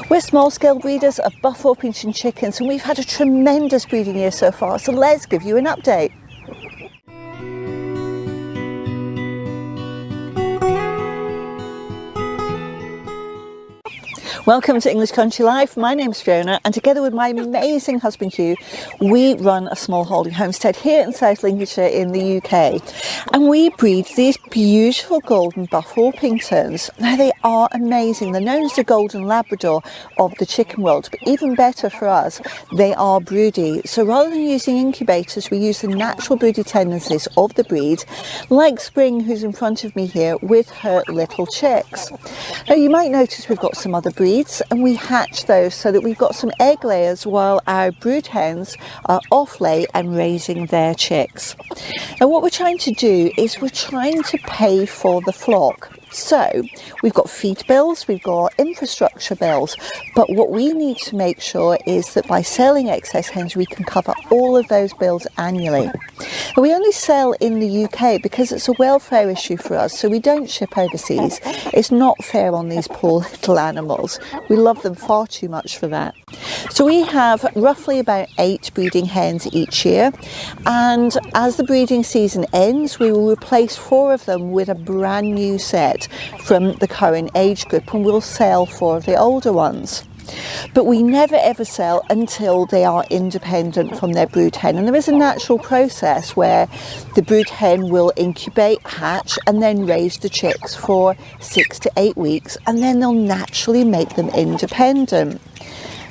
We're small-scale breeders of Buff Orpington chickens, and we've had a tremendous breeding year so far, so let's give you an update. Welcome to English Country Life. My name's Fiona, and together with my amazing husband Hugh, we run a small holding homestead here in South Lincolnshire in the UK. And we breed these beautiful golden Buff Orpingtons. Now, they are amazing. They're known as the golden Labrador of the chicken world, but even better for us, they are broody. So rather than using incubators, we use the natural broody tendencies of the breed, like Spring, who's in front of me here, with her little chicks. Now, you might notice we've got some other breeds, and we hatch those so that we've got some egg layers while our brood hens are off lay and raising their chicks. And what we're trying to do is we're trying to pay for the flock. So we've got feed bills, we've got infrastructure bills, but what we need to make sure is that by selling excess hens we can cover all of those bills annually. And we only sell in the UK because it's a welfare issue for us, so we don't ship overseas. It's not fair on these poor little animals. We love them far too much for that. So we have roughly about 8 breeding hens each year, and as the breeding season ends we will replace 4 of them with a brand new set from the current age group, and we'll sell 4 of the older ones. But we never ever sell until they are independent from their brood hen, and there is a natural process where the brood hen will incubate, hatch and then raise the chicks for 6 to 8 weeks, and then they'll naturally make them independent.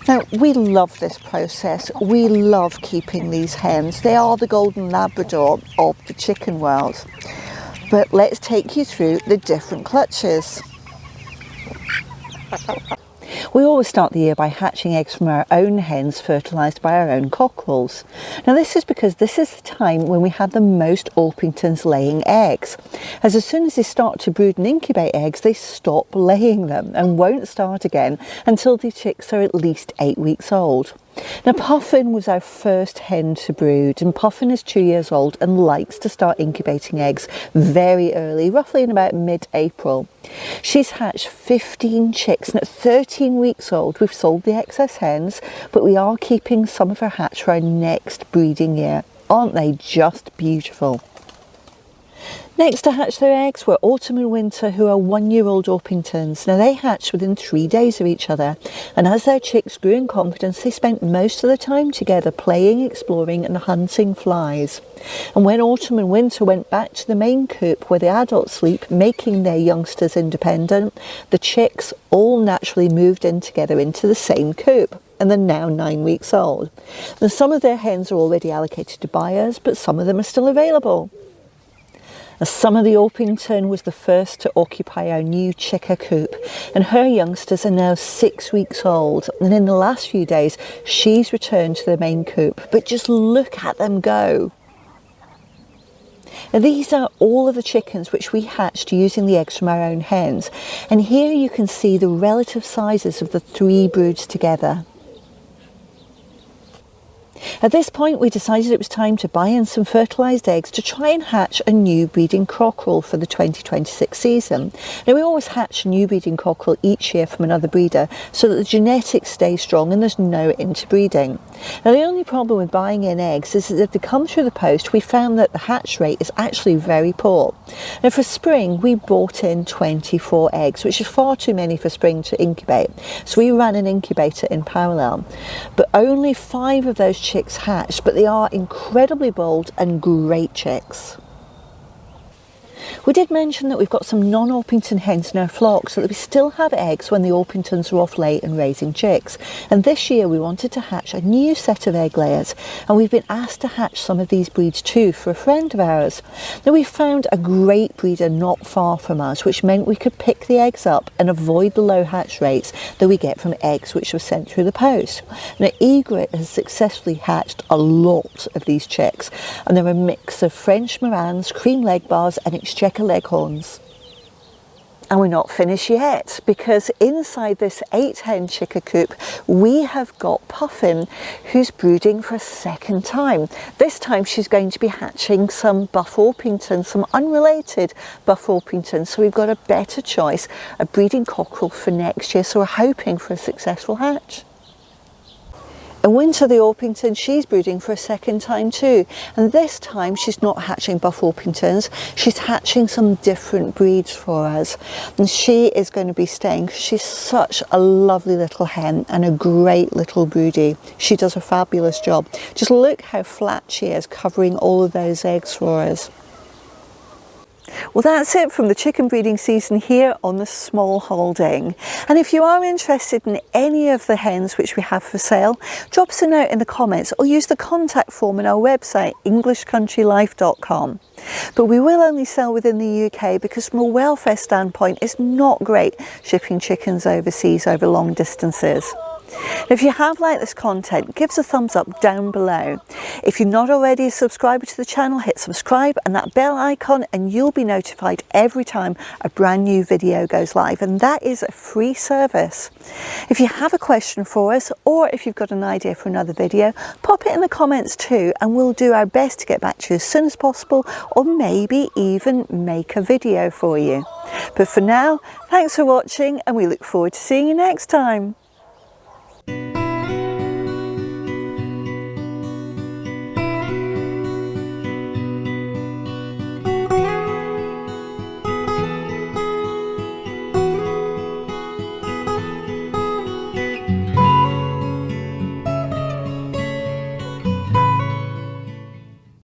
Now, we love this process. We love keeping these hens. They are the golden Labrador of the chicken world. But let's take you through the different clutches. We always start the year by hatching eggs from our own hens fertilised by our own cockerels. Now, this is because this is the time when we have the most Orpingtons laying eggs, as soon as they start to brood and incubate eggs they stop laying them and won't start again until the chicks are at least 8 weeks old. Now, Puffin was our first hen to brood, and Puffin is 2 years old and likes to start incubating eggs very early, roughly in about mid-April. She's hatched 15 chicks, and at 13 weeks old we've sold the excess hens, but we are keeping some of her hatch for our next breeding year. Aren't they just beautiful? Next to hatch their eggs were Autumn and Winter, who are 1-year-old Orpingtons. Now, they hatched within 3 days of each other, and as their chicks grew in confidence they spent most of the time together playing, exploring and hunting flies. And when Autumn and Winter went back to the main coop where the adults sleep, making their youngsters independent, the chicks all naturally moved in together into the same coop, and they're now 9 weeks old. And some of their hens are already allocated to buyers, but some of them are still available. Summer the Orpington was the first to occupy our new chicker coop, and her youngsters are now 6 weeks old, and in the last few days she's returned to the main coop. But just look at them go. Now, these are all of the chickens which we hatched using the eggs from our own hens, and here you can see the relative sizes of the 3 broods together. At this point we decided it was time to buy in some fertilised eggs to try and hatch a new breeding cockerel for the 2026 season. Now, we always hatch a new breeding cockerel each year from another breeder so that the genetics stay strong and there's no interbreeding. Now, the only problem with buying in eggs is that if they come through the post we found that the hatch rate is actually very poor. Now, for Spring we bought in 24 eggs, which is far too many for Spring to incubate, so we ran an incubator in parallel, but only 5 of those chicks hatched, but they are incredibly bold and great chicks. We did mention that we've got some non-Orpington hens in our flock so that we still have eggs when the Orpingtons are off lay and raising chicks. And this year we wanted to hatch a new set of egg layers, and we've been asked to hatch some of these breeds too for a friend of ours. Now, we found a great breeder not far from us, which meant we could pick the eggs up and avoid the low hatch rates that we get from eggs which were sent through the post. Now, Egret has successfully hatched a lot of these chicks, and they're a mix of French Morans, cream leg bars and Exchequer leghorns. And we're not finished yet, because inside this 8 hen chicken coop we have got Puffin, who's brooding for a second time. This time she's going to be hatching some Buff Orpington, some unrelated Buff Orpington, so we've got a better choice of breeding cockerel for next year, so we're hoping for a successful hatch. And Winter the Orpington, she's brooding for a second time too, and this time she's not hatching Buff Orpingtons, she's hatching some different breeds for us, and she is going to be staying. She's such a lovely little hen and a great little broody. She does a fabulous job. Just look how flat she is, covering all of those eggs for us. Well, that's it from the chicken breeding season here on the Small Holding. And if you are interested in any of the hens which we have for sale, drop us a note in the comments or use the contact form on our website, englishcountrylife.com. But we will only sell within the UK, because from a welfare standpoint it's not great shipping chickens overseas over long distances. If you have liked this content, give us a thumbs up down below. If you're not already a subscriber to the channel, hit subscribe and that bell icon and you'll be notified every time a brand new video goes live, and that is a free service. If you have a question for us, or if you've got an idea for another video, pop it in the comments too, and we'll do our best to get back to you as soon as possible, or maybe even make a video for you. But for now, thanks for watching and we look forward to seeing you next time.